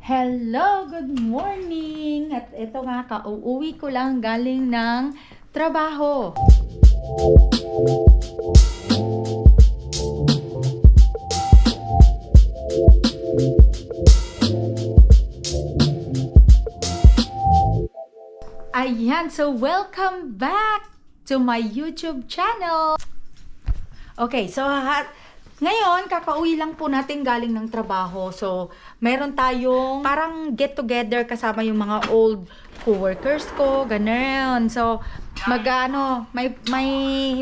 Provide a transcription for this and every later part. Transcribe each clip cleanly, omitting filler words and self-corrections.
Hello, good morning! At ito nga, kauuwi ko lang galing ng trabaho. Ayan, so welcome back to my YouTube channel. Okay, so ngayon, kakauwi lang po natin galing ng trabaho. So, meron tayong parang get together kasama yung mga old co-workers ko, ganun. So, may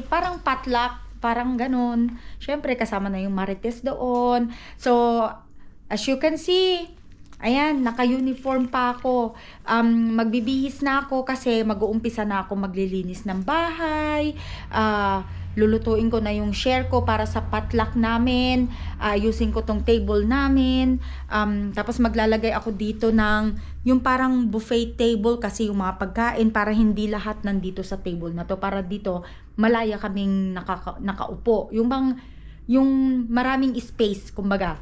parang potluck, parang ganun. Syempre, kasama na yung Marites doon. So, as you can see, ayan, naka-uniform pa ako. Magbibihis na ako kasi mag-uumpisa na ako maglilinis ng bahay. Lulutuin ko na yung share ko para sa potluck namin. Ayusin ko tong table namin. Tapos maglalagay ako dito ng yung parang buffet table kasi yung mga pagkain para hindi lahat nandito sa table na to. Para dito malaya kaming nakaupo. Yung maraming space, kumbaga.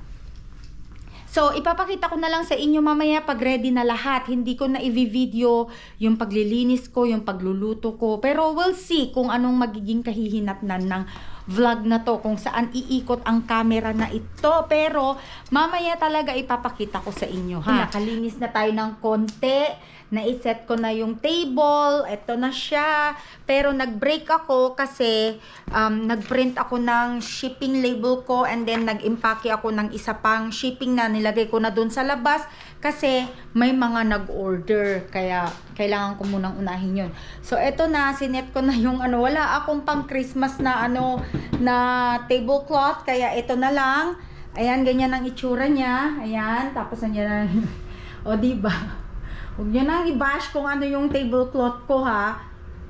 So, ipapakita ko na lang sa inyo mamaya pag ready na lahat. Hindi ko na i-video yung paglilinis ko, yung pagluluto ko. Pero we'll see kung anong magiging kahihinatnan ng vlog na to. Kung saan iikot ang camera na ito. Pero, mamaya talaga ipapakita ko sa inyo, ha? Nakalinis na tayo ng konti. Naiset ko na yung table. Ito na siya. Pero nag-break ako kasi nag-print ako ng shipping label ko and then nag-impake ako ng isa pang shipping na nilagay ko na dun sa labas kasi may mga nag-order. Kaya kailangan ko munang unahin yun. So, ito na. Sinet ko na yung wala akong pang Christmas na na tablecloth. Kaya ito na lang. Ayan, ganyan ang itsura niya. Ayan. Tapos nandiyan na. O, diba? Huwag nyo nang i-bash kung ano yung tablecloth ko, ha.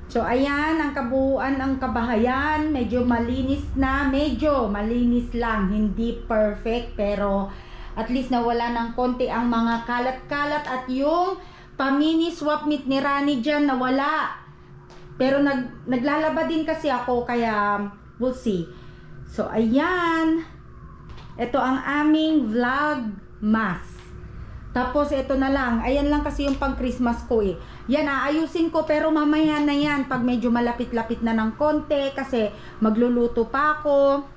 So, ayan, ang kabuuan ng kabahayan. Medyo malinis na. Medyo malinis lang. Hindi perfect, pero at least nawala ng konti ang mga kalat-kalat. At yung pamini swap meet ni Rani dyan, nawala. Pero naglalaba din kasi ako, kaya we'll see. So, ayan. Ito ang aming vlog mask. Tapos, ito na lang. Ayan lang kasi yung pang Christmas ko eh. Yan, aayusin ko. Pero mamaya na yan. Pag medyo malapit-lapit na ng konti. Kasi magluluto pa ako.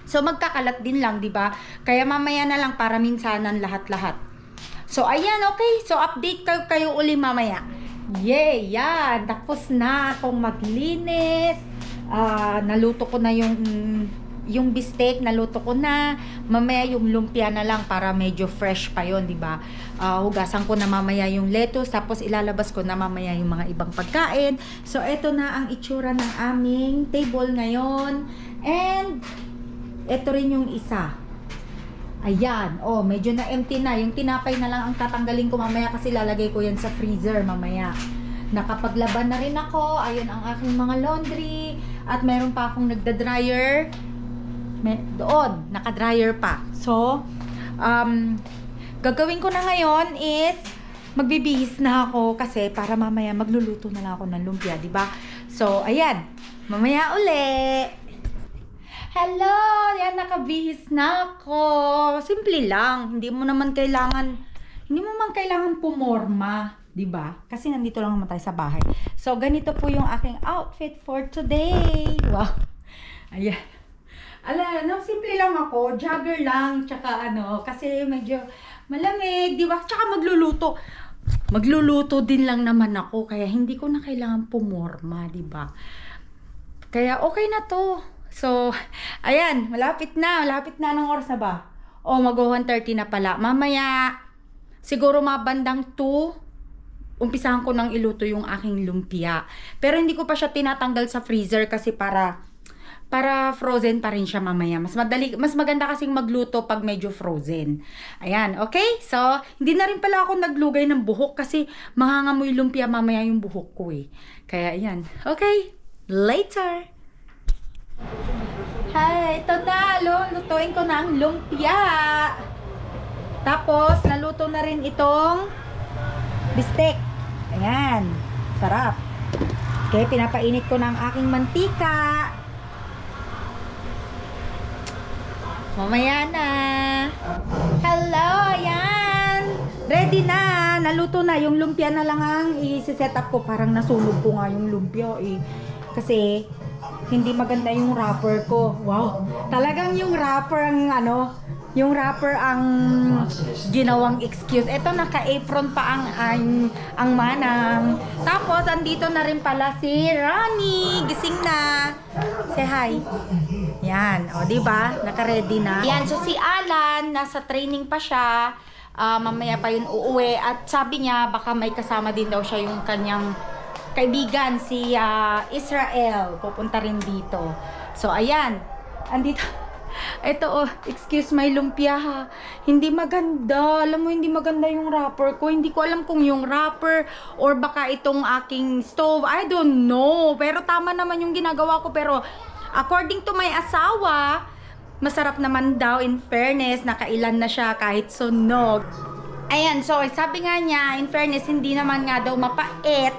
So, magkakalat din lang, di ba? Kaya mamaya na lang para minsanan lahat-lahat. So, ayan, okay. So, update kayo uli mamaya. Yay! Yan. Tapos na akong maglinis. Naluto ko na yung bistek, naluto ko na. Mamaya yung lumpia na lang para medyo fresh pa yon, di ba? Hugasan ko na mamaya yung lettuce, tapos ilalabas ko na mamaya yung mga ibang pagkain. So, eto na ang itsura ng aming table ngayon. And, eto rin yung isa. Ayan. Oh, medyo na empty na. Yung tinapay na lang ang tatanggalin ko mamaya kasi lalagay ko yan sa freezer mamaya. Nakapaglaban na rin ako. Ayun ang aking mga laundry. At meron pa akong nagda-dryer. Doon, naka-dryer pa. So, gagawin ko na ngayon is magbibihis na ako kasi para mamaya magluluto na lang ako ng lumpia, di ba? So, ayan. Mamaya uli. Hello! Yan, nakabihis na ako. Simple lang. Hindi mo man kailangan pumorma, di ba? Kasi nandito lang naman tayo sa bahay. So, ganito po yung aking outfit for today. Wow. Ayan. Simple lang ako, jogger lang, tsaka kasi medyo malamig, di ba? Tsaka magluluto. Magluluto din lang naman ako, kaya hindi ko na kailangan pumorma, di ba? Kaya okay na to. So, ayan, malapit na ng oras na ba? O, mag-1:30 na pala. Mamaya, siguro mabandang 2, umpisahan ko nang iluto yung aking lumpia. Pero hindi ko pa siya tinatanggal sa freezer kasi para frozen pa rin siya mamaya. Mas maganda kasing magluto pag medyo frozen. Ayan, okay? So, hindi na rin pala ako naglugay ng buhok kasi mangangamoy lumpia mamaya yung buhok ko eh. Kaya, ayan. Okay, later! Hi, ito na. Lutuin ko na ang lumpia. Tapos, naluto na rin itong bistek. Ayan, sarap. Okay, pinapainit ko na ang aking mantika. Mamaya na. Hello, ayan. ready na. Naluto na. Yung lumpia na lang ang i-set up ko. Parang nasunog ko nga yung lumpia eh. Kasi hindi maganda yung wrapper ko. Wow. Talagang yung wrapper ang yung wrapper ang ginawang excuse. Ito naka-apron pa ang manang. Tapos andito na rin pala si Ronnie. Gising na. Say hi. Yan, o di ba? Naka-ready na. Yan, so si Alan nasa training pa siya. Mamaya pa yun uuwi at sabi niya baka may kasama din daw siya yung kanyang kaibigan si Israel. Pupunta rin dito. So ayan. Andito. Ito excuse my lumpia ha. Hindi maganda. Alam mo, hindi maganda yung wrapper ko. Hindi ko alam kung yung wrapper or baka itong aking stove. I don't know. Pero tama naman yung ginagawa ko. Pero according to my asawa, masarap naman daw, in fairness. Nakailan na siya kahit sunog. Ayan, so sabi nga niya, in fairness, hindi naman nga daw mapait.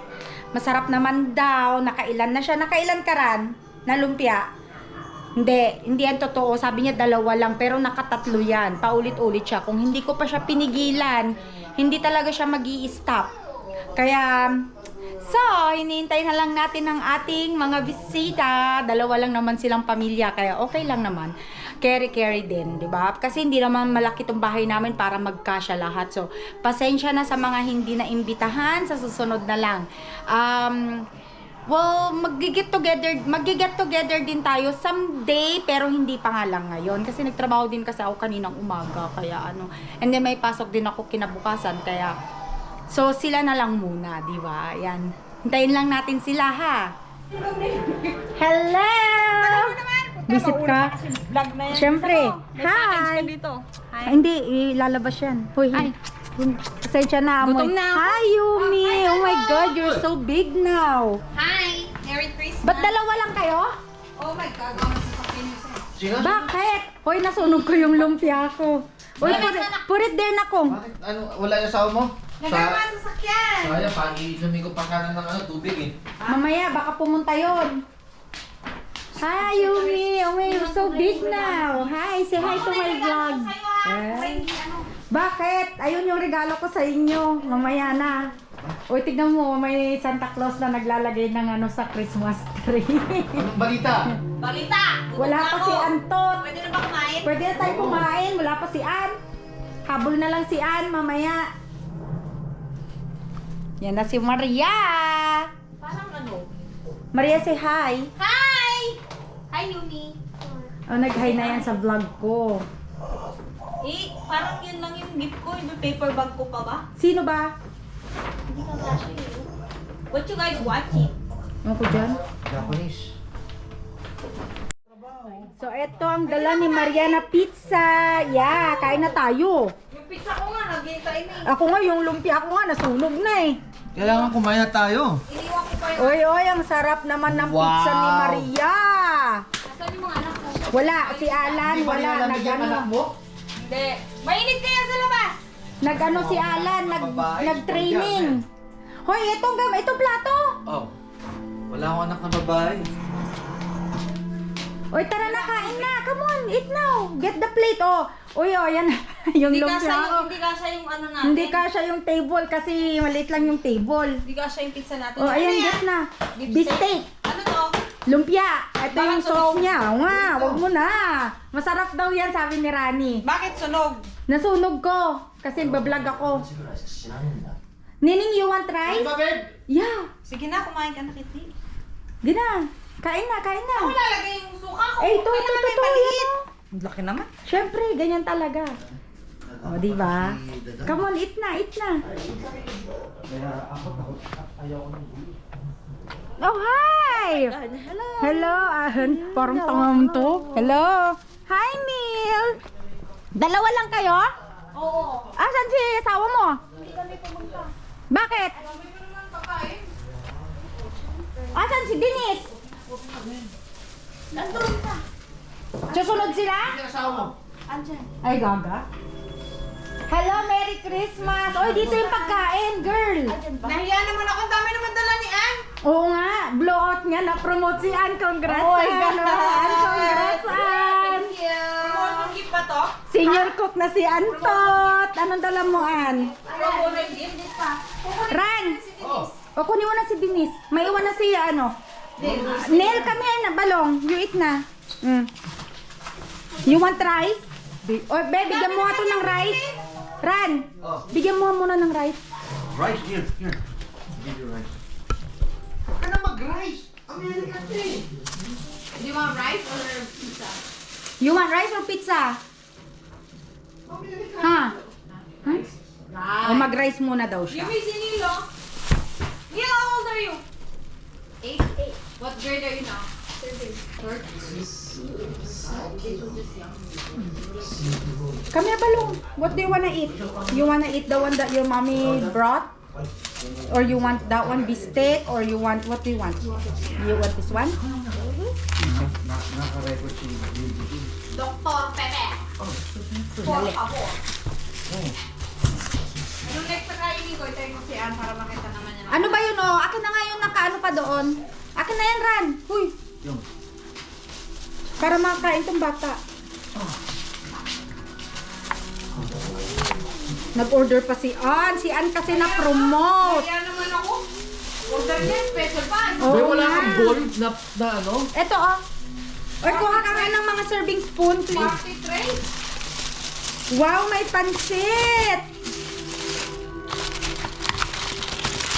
Masarap naman daw. Nakailan na siya. Nakailan ka ran na lumpia? Hindi yan totoo. Sabi niya 2 lang, pero nakatatlo yan. Paulit-ulit siya. Kung hindi ko pa siya pinigilan, hindi talaga siya mag-i-stop. Kaya, so, hinihintay na lang natin ang ating mga bisita. 2 lang naman silang pamilya, kaya okay lang naman. Carry din, di ba? Kasi hindi naman malaki tong bahay namin para magkasya lahat. So, pasensya na sa mga hindi na imbitahan, sa susunod na lang. Well, mag-get together din tayo someday, pero hindi pa nga lang ngayon. Kasi nagtrabaho din kasi ako kaninang umaga, kaya and then may pasok din ako kinabukasan, kaya, so sila na lang muna, di ba? Yan. Hintayin lang natin sila, ha? Hello! Visit ka? Vlog na yan. Siyempre. May package ka Hi! dito. Hi. Hindi, ilalabas yan. Hoy, Ay. Pasensya na, amoy. Gutom na ako. Hi, Yumi! Oh my God, you're so big now. Hi! Merry Christmas! Ba't 2 lang kayo? Oh my God, ang sasakyan niyo sa'yo. Bakit? Hoy, nasunog ko yung lumpia ko. Hoy, put it there na ko. Bakit? Wala yung asawa mo? Nagama ang sasakyan! Sayang, pag-iinumin ko pa sana ng tubig eh. Mamaya, baka pumunta yon. Hi, Yumi! Oh my, you're so big now. Hi, say hi to my vlog. Eh? Bakit? Ayun yung regalo ko sa inyo. Mamaya na. Uy, tignan mo, may Santa Claus na naglalagay ng sa Christmas tree. Anong balita? Balita! Wala pa si Antot. Pwede na ba kumain? Pwede na tayo kumain. Wala pa si Ann. Habol na lang si Ann mamaya. Yan na si Maria. Parang Maria, say hi. Hi! Hi, Yumi! Oh, nag-hi na yan sa vlog ko. Parang yun lang yung gift ko. Yung paper bag ko pa ba? Sino ba? Hindi ka kasi What you guys watching? Ano ko dyan? Japanese. So, eto ang dala ni Mariana pizza. Yeah, kain na tayo. Yung pizza ko nga, naghihintay na Ako nga, yung lumpia ko nga, nasunog na eh. Kailangan kumain na tayo. Iniwan ko pa yung... Oy, ang sarap naman ng pizza ni Wow. Maria. Nasaan yung mga anak ko? Wala, si Alan, Hindi ba wala. nilalambig yung anak mo? Hindi. Mainit kaya sa labas! Nag-ano si Alan, nag-training. Hoy, itong plato. Oh. Wala akong anak na babae. Oy, tara na, kain na. Come on, eat now. Get the plate, oh. Uy, yan. Yung Hindi lumpia kasha ko. hindi kasha yung ano natin. Hindi kasha yung table kasi maliit lang yung table. Hindi kasha yung pizza natin. Oh, ayan, Ano get yan? na. Beef Beef steak. steak. Ano to? Lumpia. Ito Bakit yung sauce sunog? niya. Oo nga, wag mo na. Masarap daw yan, sabi ni Rani. Bakit sunog? Nasunog ko kasi bablog ako. Nining, you want rice? babe? Yeah. Sige na, kumain ka na, Kitty. Gina. Kain na, kain na. Ako lalagay yung suka ko. Eh, ito, Kailangan may ito, maliit. yan. Ang laki naman. Siyempre, ganyan talaga. O, di ba? Come on, eat na, eat na. Oh, hi! Hello. Hello, Ahan. Parang tangam to. Hello. Hi, Neil. 2 lang kayo? Oo. Asan si asawa mo? Hindi kami pumunta. Bakit? Kami pa naman kakain. Asan si Denise? Nandun ka. Susunod sila? Hindi asawa mo. Andyan. Ay, gaga. Hello, Merry Christmas. Oy, dito yung pagkain, girl. Nahiya naman ako. Ang dami naman dala ni Ann. Oo nga, blowout nga, na-promote si Ann. Congrats, Oh my Ann. God. Ann, congrats, Ann. Thank you. Promote yung gift pa to? Senior cook na si Antot. Anong dala mo, An? Promoted gift. Ran! Oh. O, kunin mo na si Denise. May iwan na si, ano. Neil, come here na, balong. You eat na. You want rice? Or, babe, bigyan mo nga to ng rice. Ran, Oh. bigyan mo muna ng rice. Rice, here. Give you rice. Huwag ka na mag-rice. American tea. Do you want rice or pizza? You want rice or pizza? Ha? Huh? O, mag-rice muna daw siya. Give me si Nilo. Nilo, how old are you? 8. What grade are you now? Third. Come here, balong. What do you wanna eat? You wanna eat the one that your mommy brought? Or you want that one beefsteak? Or you want, what do you want? You want this one? Naka-record si Baby. Dr. Pepe. Por favor. Yung next na kainin ko, itayin ko si Ann para makita naman niya. Ano ba yun, oh? Akin na nga yung nakaano pa doon. Akin na yan, Ran. Huy. Yung. Para makain tong bata. Nag-order pa si Ann. Si Ann kasi na-promote. Kaya naman ako. Order niya, special pan. Oo May wala nga. kang bowl na ano? Eto, oh. Or kuha ka nga ng mga serving spoon, please. Party tray. Wow, may pansit!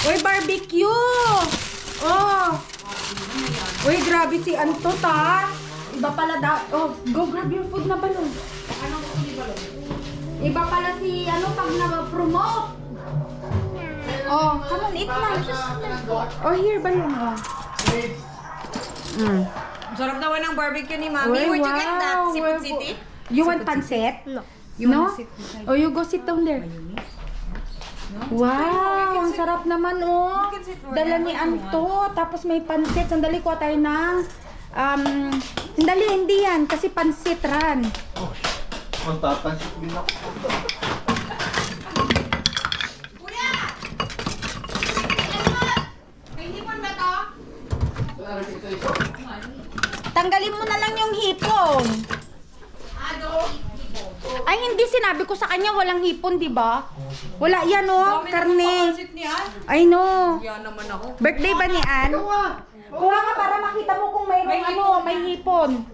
Uy, barbecue! Oh! Uy, grabe si Antot, ha? Iba pala daw. Oh, go grab your food na balon. Anong gusto ni Balong? Iba pala si, ano, pag na-promote. Oh, come on, eat na. Oh, here, balon, oh. Sarap naman ng barbecue ni Mami. Uy, Where'd you get that? wow. Sipot City? You want pansit? No. No? Oh, you go sit down there. Wow, ang sarap naman, oh. Dala ni Anto, tapos may pansit. Sandali, kuha tayo ng, sandali, hindi yan, kasi pansit, Ran. Magpapansit din ako. Kuya! Ano? May hipon ba to? Tanggalin mo na lang yung hipon. Ay, hindi, sinabi ko sa kanya, walang hipon, di ba? Wala yan, oh, karne. Pansit ni Ann. I know. Yan naman ako. Birthday ba ni Ann? Kuha ka para makita mo kung mayroong may hipon.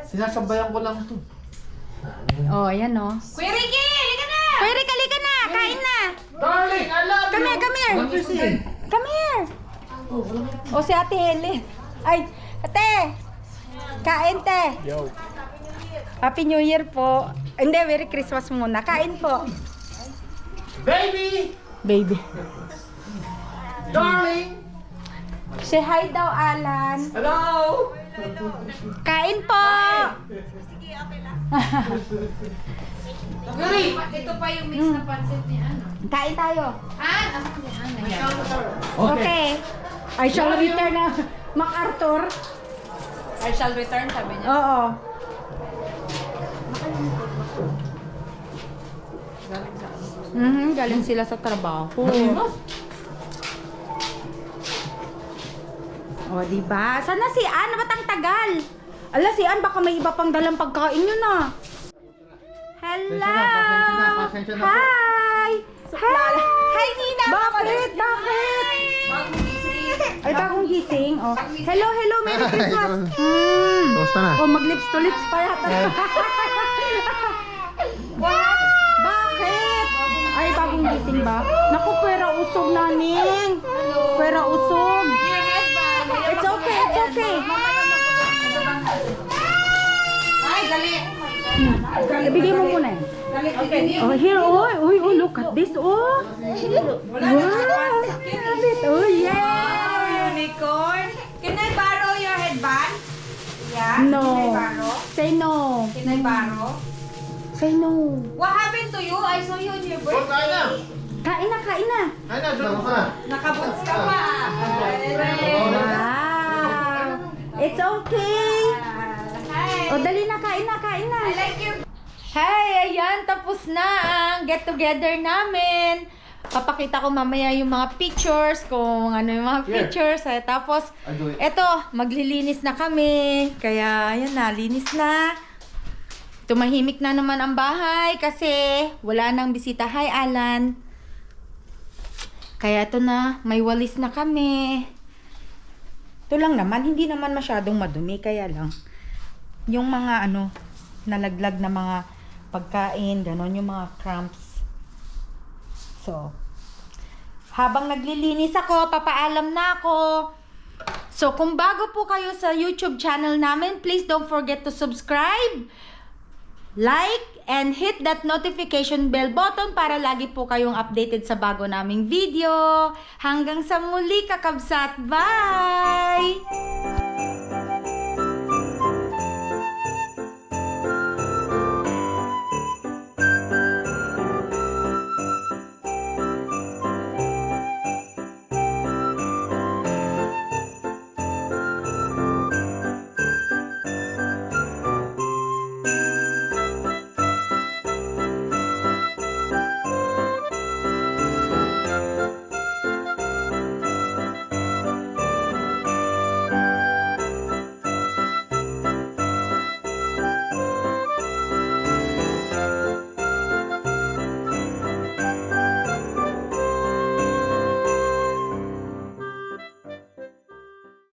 Sinasabayan ko lang to. Oh, ayan, oh. Kuya Ricky! Halika na! Kuya Rick, halika na! Kain na! Darling, I love Come here, come here! Come here! O, si Ate Helen. Ay, Ate! Kain, te! Yo. Happy New Year po. Hindi, Merry Christmas muna. Kain po. Baby! Baby. Darling! Say hi daw, Alan. Hello! Kain po! Ito pa yung mix na pansit ni Ann. Kain tayo. Ann! Ako ni Ann. Ayan. Okay. I shall return na MacArthur. I shall return, sabi niya. Oo. Galing sila sa trabaho. O, diba? Sana si Ann? Ba't ang tagal? Ala, si Ann, baka may iba pang dalang pagkain yun ah. Hello! Pasensya na po. Hi! Hi! Hi, Nina! Bakit? Bakit? Bagong gising. Ay, bagong gising. Oh. Hello, hello, Merry Christmas. Kamusta na? Oh, mag-lips to lips pa yata. Bakit? Ay, bagong gising ba? Naku, pwera usog naning. Pwera usog. It's okay, it's okay. Ay, gali! Ibigay mo muna eh. Oh, here, oh, look at this, oh. Wow, oh, yeah. Unicorn! Can I borrow your headband? Yeah? No. Can I borrow? Say no. Can I borrow? Say no. What happened to you? I saw you on your Oh, kain na! birthday. Kain na, kain na. Kain na, dito ka na. Nakaboots ka pa. Wow. It's okay. Hi. O, dali na, kain na, kain na. I like your... Hey, ayan, tapos na ang get together namin. Papakita ko mamaya yung mga pictures, kung ano yung mga Here. pictures. Tapos, I'll do it. eto, maglilinis na kami. Kaya, ayan na, linis na. tumahimik na naman ang bahay kasi wala nang bisita. Hi, Alan. Kaya ito na, may walis na kami. Ito lang naman, hindi naman masyadong madumi. Kaya lang, yung mga nalaglag na mga pagkain, ganon, yung mga crumbs. So, habang naglilinis ako, papaalam na ako. So, kung bago po kayo sa YouTube channel namin, please don't forget to subscribe, like, and hit that notification bell button para lagi po kayong updated sa bago naming video. Hanggang sa muli, kakabsat. Bye!